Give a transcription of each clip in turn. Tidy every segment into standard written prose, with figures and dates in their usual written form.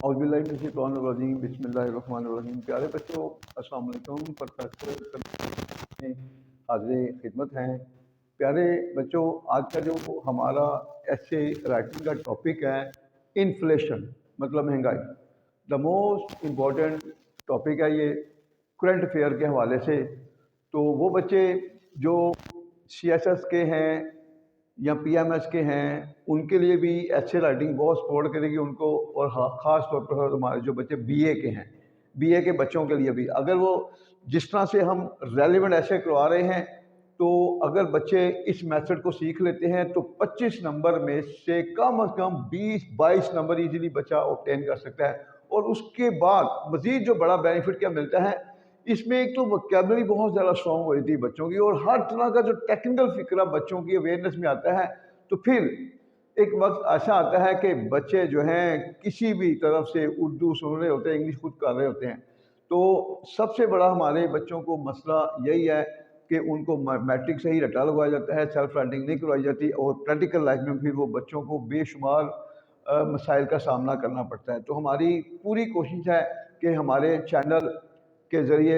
औज़ुबिल्लाहिमिनश्शैतानिर्रजीम बिस्मिल्लाहिर्रहमानिर्रहीम। प्यारे बच्चों, अस्सलाम वालेकुम। प्रोफेसर हाज़िर खिदमत हैं। प्यारे बच्चों, आज का जो हमारा ऐसे राइटिंग का टॉपिक है इन्फ्लेशन, मतलब महंगाई। द मोस्ट इम्पॉर्टेंट टॉपिक है ये करंट अफेयर के हवाले से। तो वो बच्चे जो CSS के हैं या PMS के हैं, उनके लिए भी ऐसे राइटिंग बहुत सपोर्ट करेगी उनको, और ख़ास तौर पर हमारे जो बच्चे BA के हैं, BA के बच्चों के लिए भी, अगर वो जिस तरह से हम रेलिवेंट ऐसे करवा रहे हैं, तो अगर बच्चे इस मेथड को सीख लेते हैं तो 25 नंबर में से कम 20-22 नंबर इजीली बच्चा ऑब्टेन कर सकता है। और उसके बाद मज़ीद जो बड़ा बेनिफिट क्या मिलता है, इसमें एक तो वोकैबुलरी बहुत ज़्यादा स्ट्रॉन्ग हो जाती है बच्चों की, और हर तरह का जो टेक्निकल फिक्रा बच्चों की अवेयरनेस में आता है। तो फिर एक वक्त ऐसा आता है कि बच्चे जो हैं किसी भी तरफ से उर्दू सुन रहे होते हैं, इंग्लिश खुद कर रहे होते हैं। तो सबसे बड़ा हमारे बच्चों को मसला यही है कि उनको मैट्रिक से ही रटा लगवाया जाता है, सेल्फ राइटिंग नहीं करवाई जाती, और प्रैक्टिकल लाइफ में फिर वो बच्चों को बेशुमार मसाइल का सामना करना पड़ता है। तो हमारी पूरी कोशिश है कि हमारे चैनल के ज़रिए,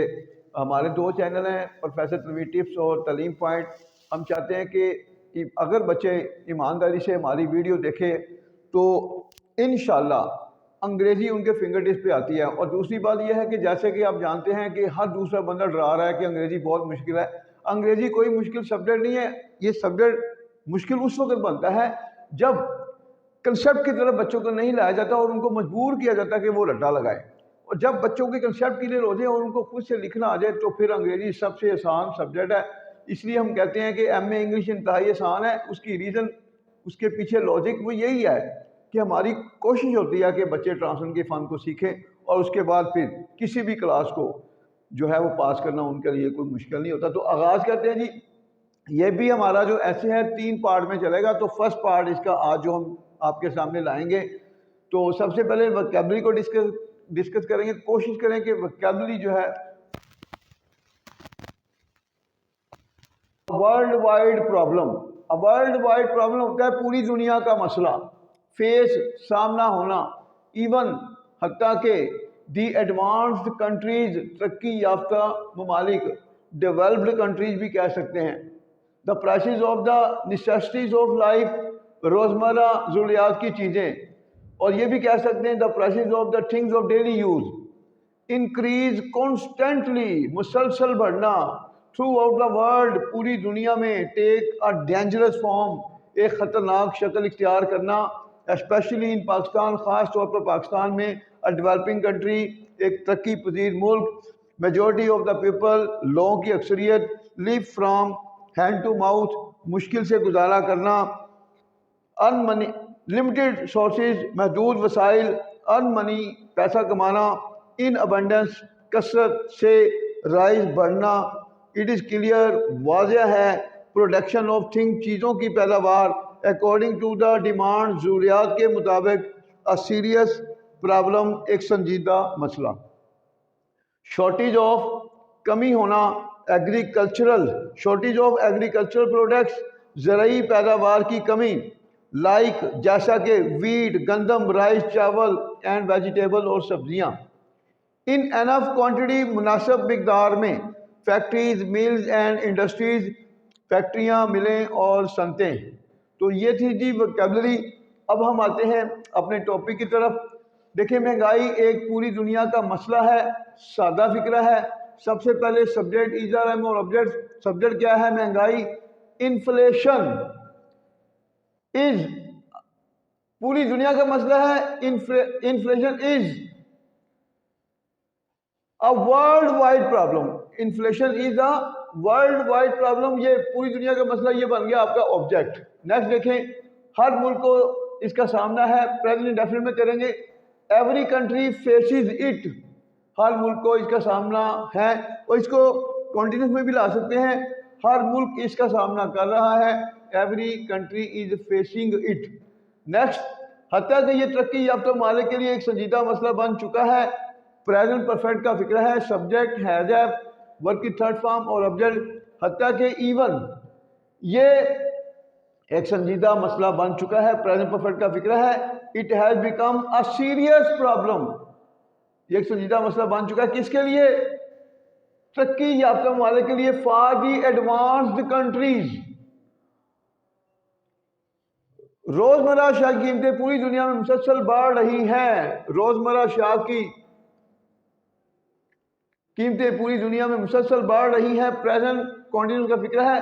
हमारे 2 चैनल हैं, प्रोफेसर तनवीर टिप्स और तालीम पॉइंट। हम चाहते हैं कि अगर बच्चे ईमानदारी से हमारी वीडियो देखें तो इंशाल्लाह अंग्रेज़ी उनके फिंगर टिप्स पे आती है। और दूसरी बात यह है कि जैसे कि आप जानते हैं कि हर दूसरा बंदा डरा रहा है कि अंग्रेज़ी बहुत मुश्किल है। अंग्रेज़ी कोई मुश्किल सब्जेक्ट नहीं है। ये सब्जेक्ट मुश्किल उस वक्त बनता है जब कंसेप्ट की तरफ बच्चों को नहीं लाया जाता और उनको मजबूर किया जाता कि वो रट्टा लगाए। और जब बच्चों के कंसेप्ट क्लियर हो जाए और उनको खुद से लिखना आ जाए, तो फिर अंग्रेज़ी सबसे आसान सब्जेक्ट है। इसलिए हम कहते हैं कि MA इंग्लिश इंतहाई आसान है। उसकी रीज़न, उसके पीछे लॉजिक वो यही है कि हमारी कोशिश होती है कि बच्चे ट्रांसलेशन के फ़न को सीखें, और उसके बाद फिर किसी भी क्लास को जो है वो पास करना उनके लिए कोई मुश्किल नहीं होता। तो आगाज़ करते हैं जी। ये भी हमारा जो ऐसे है 3 पार्ट में चलेगा। तो फर्स्ट पार्ट इसका आज जो हम आपके सामने लाएंगे, तो सबसे पहले वोकैबुलरी को डिस्कस करेंगे। कोशिश करें कि वोकैबुलरी जो है world wide problem, world wide problem होता है पूरी दुनिया का मसला, फेस सामना होना। इवन हत्ता के दी एडवांस्ड कंट्रीज, तरक्की याफ्ता ममालिक, डेवलप्ड कंट्रीज भी कह सकते हैं। The prices of the necessities of life, रोज़मर्रा ज़रूरियात की चीज़ें। और ये भी कह सकते हैं the prices of the things of daily use increase constantly, मुसलसल बढ़ना। थ्रू आउट द वर्ल्ड, पूरी दुनिया में। टेक अ डेंजरस फॉर्म, एक ख़तरनाक शक्ल इख्तियार करना। स्पेशली इन पाकिस्तान, ख़ास तौर पर पाकिस्तान में। अ डेवलपिंग कंट्री, एक तरक्की पजीर मुल्क। मेजॉरिटी ऑफ द पीपल, लोगों की अक्सरियत। Live from hand to mouth, मुश्किल से गुजारा करना। अनमनी, लिमिटेड सोर्सेज, महदूद वसाइल। अर्न मनी, पैसा कमाना। इन अबंडेंस, कसरत से। राइज, बढ़ना। इट इज़ क्लियर, वाज़ह है। प्रोडक्शन ऑफ थिंग, चीज़ों की पैदावार। अकॉर्डिंग टू द डिमांड, ज़रूरियात के मुताबिक। अ सीरियस प्रॉब्लम, एक संजीदा मसला। शॉर्टेज ऑफ, कमी होना। Agricultural, shortage of agricultural products, ज़रूरी पैदावार की कमी। लाइक, जैसा कि वीट, गंदम, राइस, चावल एंड वेजिटेबल, और सब्जियां। इन एनफ क्वांटिटी, मुनासिब मिकदार में। फैक्ट्रीज, मिल्स एंड इंडस्ट्रीज, फैक्ट्रियां, मिलें और सनतें। तो ये थी जी वोकैबुलरी। अब हम आते हैं अपने टॉपिक की तरफ। देखिए, महंगाई एक पूरी दुनिया का मसला है, सादा फिक्रा है। सबसे पहले सब्जेक्ट, ईज़र एम और ऑब्जेक्ट। सब्जेक्ट क्या है? महंगाई। इन्फ्लेशन इज, पूरी दुनिया का मसला है। Inflation is a world wide problem. Inflation is a world wide problem, ये पूरी दुनिया का मसला, ये बन गया आपका ऑब्जेक्ट। नेक्स्ट देखें, हर मुल्क को इसका सामना है। प्रेजेंट इंडेफिनिट में करेंगे। एवरी कंट्री फेसिस इट, हर मुल्क को इसका सामना है। और इसको कॉन्टिन्यूस में भी ला सकते हैं, हर मुल्क इसका सामना कर रहा है। Every country is facing it. Next, हत्या कि ये तरक्की याफ्ता ममालिक के लिए एक संजीदा मसला बन चुका है। प्रेजेंट परफेक्ट का फिक्र है। सब्जेक्ट हैज है, वर्ब की थर्ड फॉर्म और ऑब्जेक्ट। हत्या के इवन ये एक संजीदा मसला बन चुका है। प्रेजेंट परफेक्ट का फिक्र है it has become a serious problem. ये एक संजीदा मसला बन चुका है किसके लिए? तरक्की याफ्ता ममालिक के लिए, फॉर दी एडवांस्ड कंट्रीज। रोजमर्रा अशिया की कीमतें पूरी दुनिया में मुसलसल बढ़ रही हैं। रोजमर्रा अशिया की कीमतें पूरी दुनिया में मुसलसल बढ़ रही हैं। प्रेजेंट कॉन्टिन्यूस का फिक्र है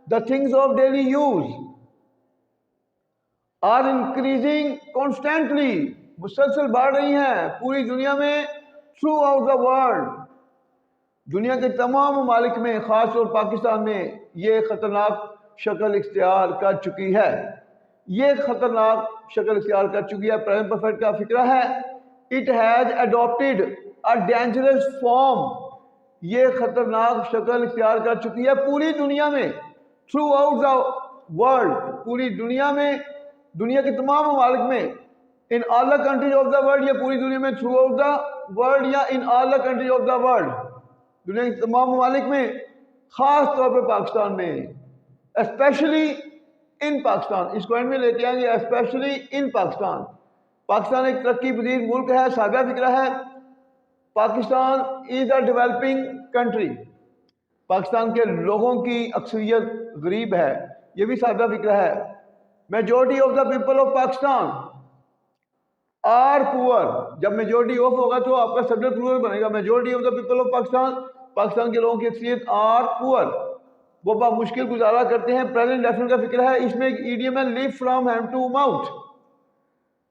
the things of daily use are increasing constantly. मुसलसल बढ़ रही हैं पूरी दुनिया में, थ्रू आउट द वर्ल्ड। दुनिया के तमाम ममालिक में, खासतौर पाकिस्तान में ये खतरनाक शक्ल इख्तियार कर चुकी है। ये खतरनाक शक्ल इख्तियार कर चुकी है। प्रेजेंट परफेक्ट का फिक्र है it has adopted a dangerous form. ये खतरनाक शक्ल इख्तियार कर चुकी है पूरी दुनिया में, थ्रू आउट द वर्ल्ड। पूरी दुनिया में, दुनिया के तमाम ममालिक में, in all the countries of the world, या पूरी दुनिया में, थ्रू आउट द वर्ल्ड, या in all the countries of the world, दुनिया के तमाम ममालिक में, खास तौर पर पाकिस्तान में, स्पेशली इन पाकिस्तान। इसको एंड में लेके आएंगे, स्पेशली इन पाकिस्तान। पाकिस्तान एक तरक्की पजीर मुल्क है, सादा फिक्र है Pakistan is a developing country. Pakistan के लोगों की अक्सरियत गरीब है, ये भी सादा फिक्र है। Majority of the people of Pakistan are poor. जब मेजॉरिटी ऑफ होगा तो आपका सब्जेक्ट प्लूरल बनेगा। Majority of the people of Pakistan, Pakistan के लोगों की अक्सरियत आर पुअर, वो बहुत मुश्किल गुजारा करते हैं। प्रेजेंट डेफिनेट का फिक्र है, इसमें एक ईडियम है live from hand to mouth.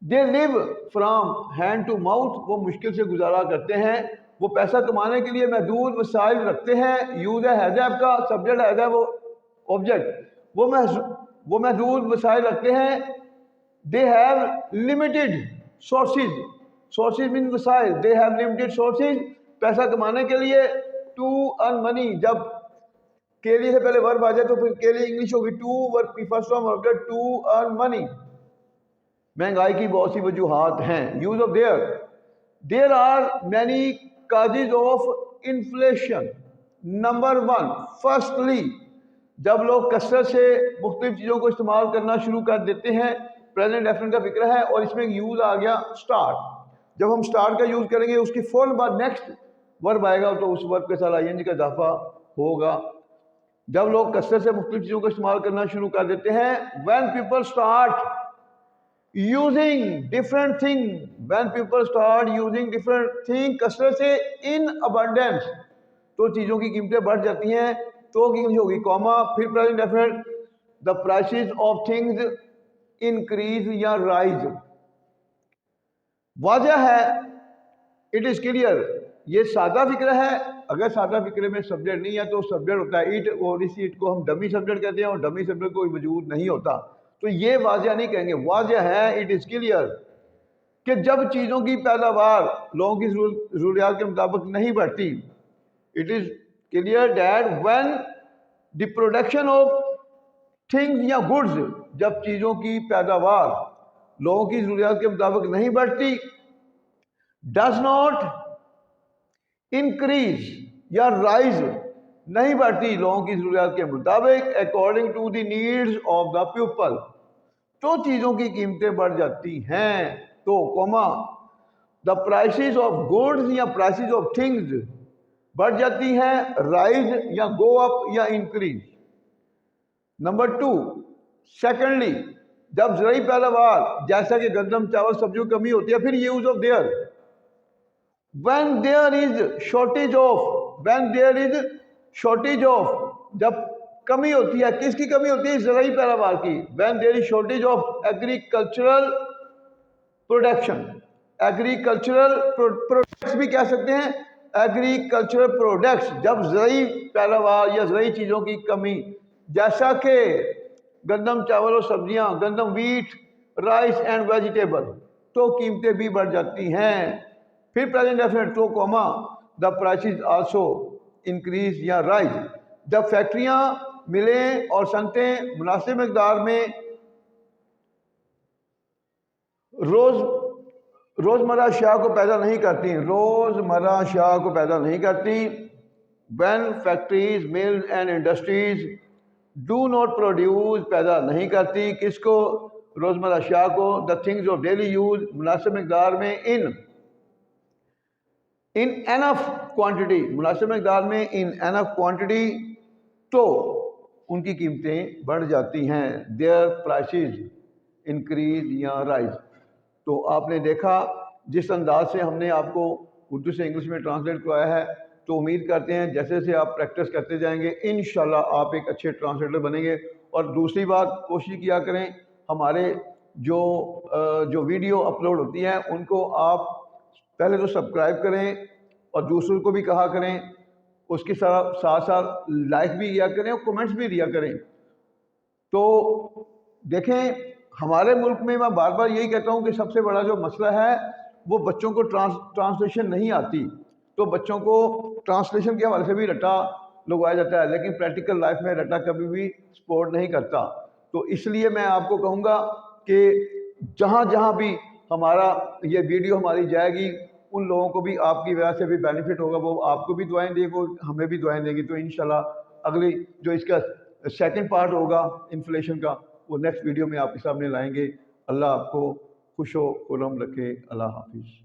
They live from hand to mouth, वो मुश्किल से गुजारा करते हैं। वो पैसा कमाने के लिए महदूद वसाइल रखते हैं। यूज है हैज़ का, सब्जेक्ट हैज़ वो ऑब्जेक्ट, वो महदूद वसाइल रखते हैं। They have limited sources, sources mean वसाइल, दे हैव लिमिटेड सोर्सेज, पैसा कमाने के लिए। टू अर्न मनी, जब के लिए से पहले वर्ब आ जाए तो फिर के लिए इंग्लिश होगी टू, वर्ब की फर्स्ट फॉर्म होगा टू अर्न मनी। महंगाई की बहुत सी वजूहात हैं। Use of there, there are many causes of inflation. Number one, firstly, जब लोग कसरत से मुख्तलिफ चीज़ों को इस्तेमाल करना शुरू कर देते हैं। प्रेजेंट डेफिनेट का फिक्र है, और इसमें यूज आ गया स्टार्ट। जब हम स्टार्ट का यूज करेंगे उसकी फौरन बाद नेक्स्ट वर्ब आएगा तो उस वर्ब के साथ आईएनजी का इजाफा होगा। जब लोग कसरत से मुख्तलिफ चीज़ों को इस्तेमाल करना शुरू कर देते हैं, when people start using different thing, when people start using different thing, कसरत से, इन अबंडेंस, तो चीज़ों की कीमतें बढ़ जाती हैं। तो इंग्लिश होगी कॉमा, फिर present definite, the prices of things increase या राइज। वाजह है, इट इज क्लियर, ये सादा फिक्र है। अगर सादा फिक्रे में सब्जेक्ट नहीं है तो सब्जेक्ट होता है इट, और इस इट को हम डमी सब्जेक्ट कहते हैं, और डमी सब्जेक्ट कोई वजूद नहीं होता, तो ये वाजह नहीं कहेंगे। वाजह है, इट इज क्लियर, कि जब चीज़ों की पैदावार लोगों की ज़रूरियात के मुताबिक नहीं बढ़ती, it is clear that when the production of things या गुड्स, जब चीज़ों की पैदावार लोगों की ज़रूरियात के मुताबिक नहीं बढ़ती, डज नॉट इंक्रीज या राइज, नहीं बढ़ती लोगों की ज़रूरियात के मुताबिक, according to the needs of the people, तो चीज़ों की कीमतें बढ़ जाती हैं। तो comma, the prices of goods या प्राइसेस ऑफ थिंग्स बढ़ जाती हैं, राइज या गो अप या इंक्रीज। नंबर टू, सेकेंडली, जब ज़रूरी पैदावार जैसा कि गंदम, चावल, सब्जियों की कमी होती है, फिर use of there, when there is shortage of, when there is shortage of, जब कमी होती है, किसकी कमी होती है? ज़रूरी पैदावार की। when there is shortage of agricultural production, agricultural products भी कह सकते हैं, एग्रीकल्चरल प्रोडक्ट्स, जब ज़रूरी पैदावार या ज़रूरी चीज़ों की कमी, जैसा कि गंदम, चावल और सब्जियां, गंदम, वीट, राइस एंड वेजिटेबल, तो कीमतें भी बढ़ जाती हैं। फिर प्रेजेंट डेफिनेट, तो comma, the prices also increase या राइज, जब फैक्ट्रियां, मिलें और सनतें मुनासिब मकदार में रोज़मर्रा अशिया को पैदा नहीं करती, रोज़मर्रा अशिया को पैदा नहीं करती, when factories, mills and industries do not produce, पैदा नहीं करती, किसको? रोज़मर्रा अशिया को, the things of daily use, मुनासिब मकदार में, इन एनफ क्वांटिटी, मुनासिब मकदार में, इन एनफ क्वांटिटी, तो उनकी कीमतें बढ़ जाती हैं, देयर प्राइसेस इंक्रीज या राइज। तो आपने देखा जिस अंदाज से हमने आपको उर्दू से इंग्लिश में ट्रांसलेट करवाया है, तो उम्मीद करते हैं जैसे जैसे आप प्रैक्टिस करते जाएंगे इंशाल्लाह आप एक अच्छे ट्रांसलेटर बनेंगे। और दूसरी बात, कोशिश किया करें हमारे जो वीडियो अपलोड होती हैं उनको आप पहले तो सब्सक्राइब करें और दूसरों को भी कहा करें, उसके साथ साथ लाइक भी किया करें और कमेंट्स भी दिया करें। तो देखें हमारे मुल्क में मैं बार बार यही कहता हूँ कि सबसे बड़ा जो मसला है वो बच्चों को ट्रांसलेशन नहीं आती, तो बच्चों को ट्रांसलेशन के हवाले से भी रट्टा लगवाया जाता है, लेकिन प्रैक्टिकल लाइफ में रट्टा कभी भी सपोर्ट नहीं करता। तो इसलिए मैं आपको कहूँगा कि जहाँ जहाँ भी हमारा ये वीडियो हमारी जाएगी उन लोगों को भी आपकी वजह से भी बेनिफिट होगा, वो आपको भी दुआएं देंगे, वो हमें भी दुआएं देंगी। तो इंशाल्लाह अगली जो इसका सेकंड पार्ट होगा इन्फ्लेशन का, वो नेक्स्ट वीडियो में आपके सामने लाएंगे। अल्लाह आपको खुश हो खुरम रखे। अल्लाह हाफिज़।